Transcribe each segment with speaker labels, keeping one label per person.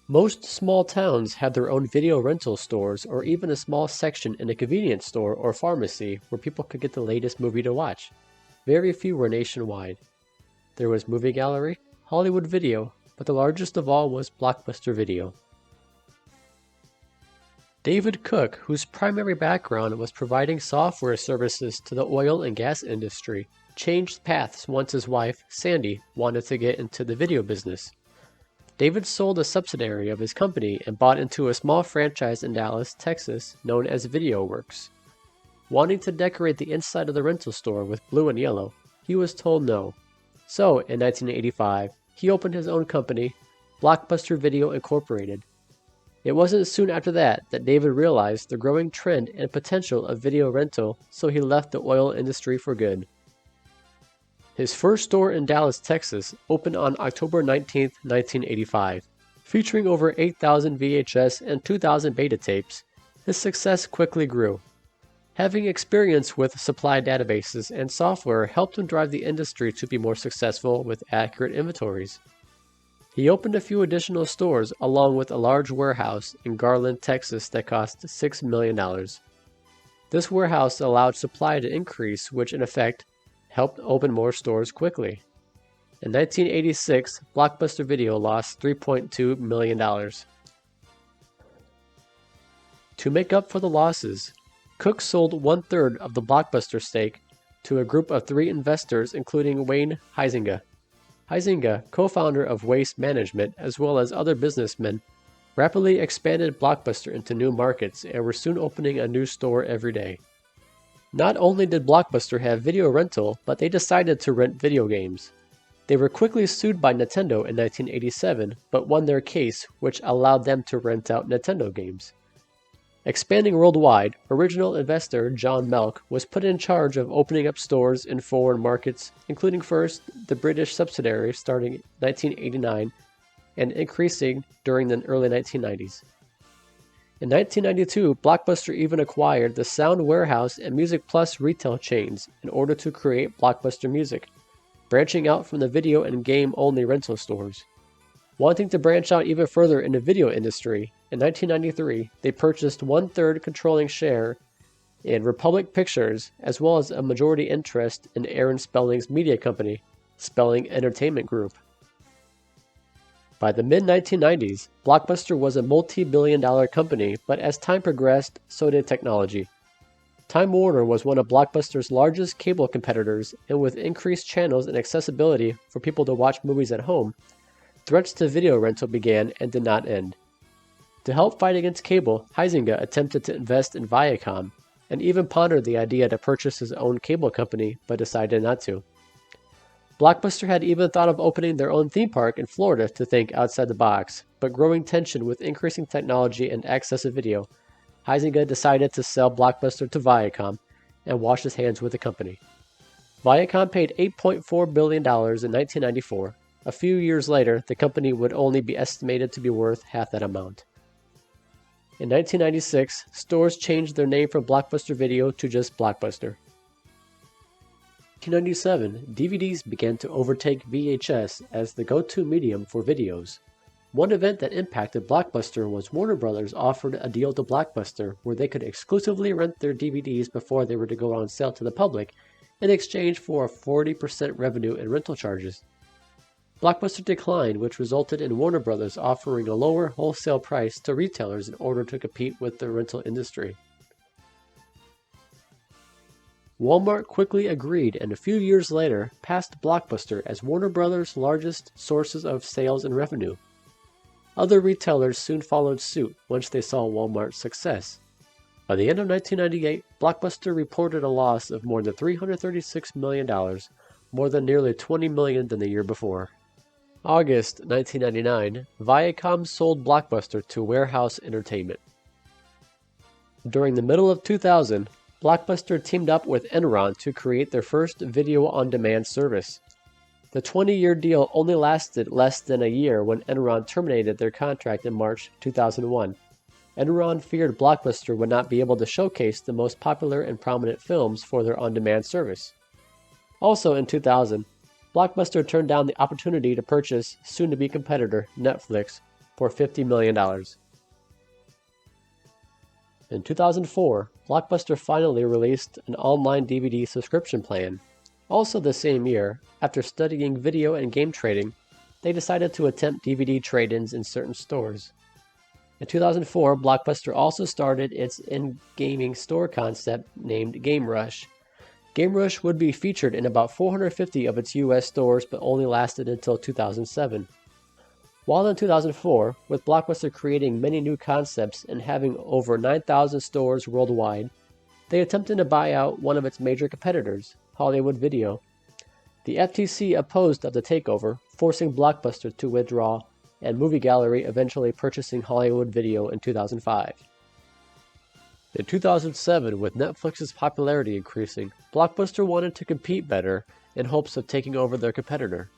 Speaker 1: Most small towns had their own video rental stores or even a small section in a convenience store or pharmacy where people could get the latest movie to watch. Very few were nationwide. There was Movie Gallery, Hollywood Video, but the largest of all was Blockbuster Video. David Cook, whose primary background was providing software services to the oil and gas industry, changed paths once his wife, Sandy, wanted to get into the video business. David sold a subsidiary of his company and bought into a small franchise in Dallas, Texas, known as VideoWorks. Wanting to decorate the inside of the rental store with blue and yellow, he was told no. So, in 1985, he opened his own company, Blockbuster Video Incorporated. It wasn't soon after that David realized the growing trend and potential of video rental, so he left the oil industry for good. His first store in Dallas, Texas, opened on October 19, 1985. Featuring over 8,000 VHS and 2,000 beta tapes, his success quickly grew. Having experience with supply databases and software helped him drive the industry to be more successful with accurate inventories. He opened a few additional stores along with a large warehouse in Garland, Texas that cost $6 million. This warehouse allowed supply to increase, which in effect helped open more stores quickly. In 1986, Blockbuster Video lost $3.2 million. To make up for the losses, Cook sold 1/3 of the Blockbuster stake to a group of 3 investors including Wayne Huizenga. Huizenga, co-founder of Waste Management as well as other businessmen, rapidly expanded Blockbuster into new markets and were soon opening a new store every day. Not only did Blockbuster have video rental, but they decided to rent video games. They were quickly sued by Nintendo in 1987, but won their case, which allowed them to rent out Nintendo games. Expanding worldwide, original investor John Melk was put in charge of opening up stores in foreign markets, including first the British subsidiary starting in 1989 and increasing during the early 1990s. In 1992, Blockbuster even acquired the Sound Warehouse and Music Plus retail chains in order to create Blockbuster Music, branching out from the video and game-only rental stores. Wanting to branch out even further in the video industry, in 1993, they purchased 1/3 controlling share in Republic Pictures as well as a majority interest in Aaron Spelling's media company, Spelling Entertainment Group. By the mid-1990s, Blockbuster was a multi-billion-dollar company, but as time progressed, so did technology. Time Warner was one of Blockbuster's largest cable competitors, and with increased channels and accessibility for people to watch movies at home, threats to video rental began and did not end. To help fight against cable, Huizenga attempted to invest in Viacom, and even pondered the idea to purchase his own cable company, but decided not to. Blockbuster had even thought of opening their own theme park in Florida to think outside the box, but growing tension with increasing technology and access to video, Huizenga decided to sell Blockbuster to Viacom and wash his hands with the company. Viacom paid $8.4 billion in 1994. A few years later, the company would only be estimated to be worth half that amount. In 1996, stores changed their name from Blockbuster Video to just Blockbuster. In 1997, DVDs began to overtake VHS as the go-to medium for videos. One event that impacted Blockbuster was Warner Brothers offered a deal to Blockbuster where they could exclusively rent their DVDs before they were to go on sale to the public in exchange for a 40% revenue in rental charges. Blockbuster declined, which resulted in Warner Brothers offering a lower wholesale price to retailers in order to compete with the rental industry. Walmart quickly agreed and a few years later passed Blockbuster as Warner Brothers' largest sources of sales and revenue. Other retailers soon followed suit once they saw Walmart's success. By the end of 1998, Blockbuster reported a loss of more than $336 million, more than nearly $20 million than the year before. August 1999, Viacom sold Blockbuster to Warehouse Entertainment. During the middle of 2000, Blockbuster teamed up with Enron to create their first video-on-demand service. The 20-year deal only lasted less than a year when Enron terminated their contract in March 2001. Enron feared Blockbuster would not be able to showcase the most popular and prominent films for their on-demand service. Also in 2000, Blockbuster turned down the opportunity to purchase soon-to-be competitor Netflix for $50 million. In 2004, Blockbuster finally released an online DVD subscription plan. Also the same year, after studying video and game trading, they decided to attempt DVD trade-ins in certain stores. In 2004, Blockbuster also started its in-gaming store concept named Game Rush. Game Rush would be featured in about 450 of its US stores but only lasted until 2007. While in 2004, with Blockbuster creating many new concepts and having over 9,000 stores worldwide, they attempted to buy out one of its major competitors, Hollywood Video. The FTC opposed of the takeover, forcing Blockbuster to withdraw, and Movie Gallery eventually purchasing Hollywood Video in 2005. In 2007, with Netflix's popularity increasing, Blockbuster wanted to compete better in hopes of taking over their competitor.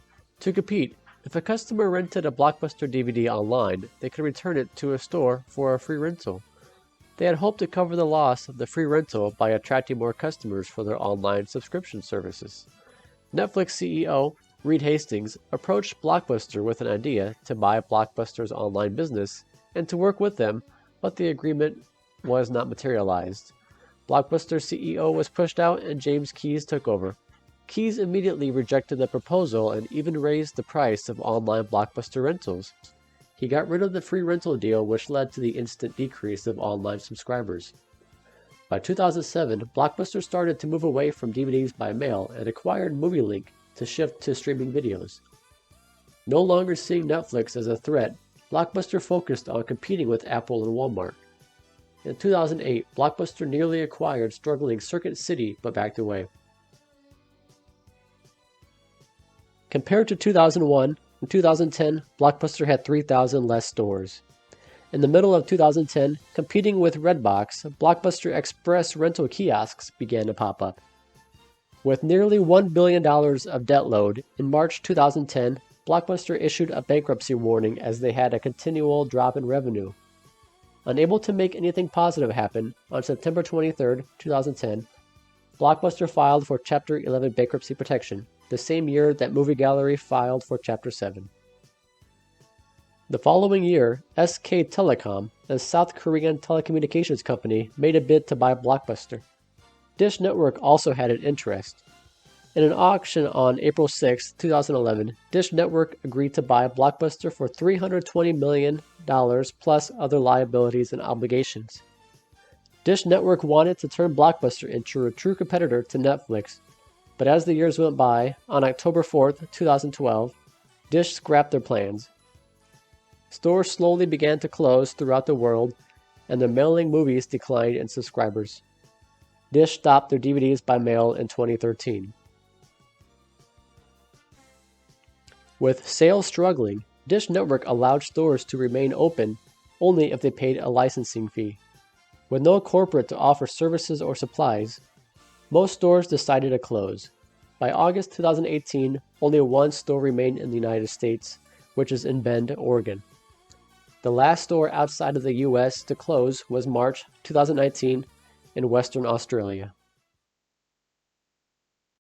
Speaker 1: To compete, if a customer rented a Blockbuster DVD online, they could return it to a store for a free rental. They had hoped to cover the loss of the free rental by attracting more customers for their online subscription services. Netflix CEO Reed Hastings approached Blockbuster with an idea to buy Blockbuster's online business and to work with them, but the agreement was not materialized. Blockbuster CEO was pushed out and James Keyes took over. Keyes immediately rejected the proposal and even raised the price of online Blockbuster rentals. He got rid of the free rental deal, which led to the instant decrease of online subscribers. By 2007, Blockbuster started to move away from DVDs by mail and acquired MovieLink to shift to streaming videos. No longer seeing Netflix as a threat, Blockbuster focused on competing with Apple and Walmart. In 2008, Blockbuster nearly acquired struggling Circuit City but backed away. Compared to 2001, in 2010, Blockbuster had 3,000 less stores. In the middle of 2010, competing with Redbox, Blockbuster Express rental kiosks began to pop up. With nearly $1 billion of debt load, in March 2010, Blockbuster issued a bankruptcy warning as they had a continual drop in revenue. Unable to make anything positive happen, on September 23, 2010, Blockbuster filed for Chapter 11 bankruptcy protection, the same year that Movie Gallery filed for Chapter 7. The following year, SK Telecom, a South Korean telecommunications company, made a bid to buy Blockbuster. Dish Network also had an interest. In an auction on April 6, 2011, Dish Network agreed to buy Blockbuster for $320 million plus other liabilities and obligations. Dish Network wanted to turn Blockbuster into a true competitor to Netflix, but as the years went by, on October 4, 2012, Dish scrapped their plans. Stores slowly began to close throughout the world, and their mailing movies declined in subscribers. Dish stopped their DVDs by mail in 2013. With sales struggling, Dish Network allowed stores to remain open only if they paid a licensing fee. With no corporate to offer services or supplies, most stores decided to close. By August 2018, only one store remained in the United States, which is in Bend, Oregon. The last store outside of the US to close was March 2019 in Western Australia.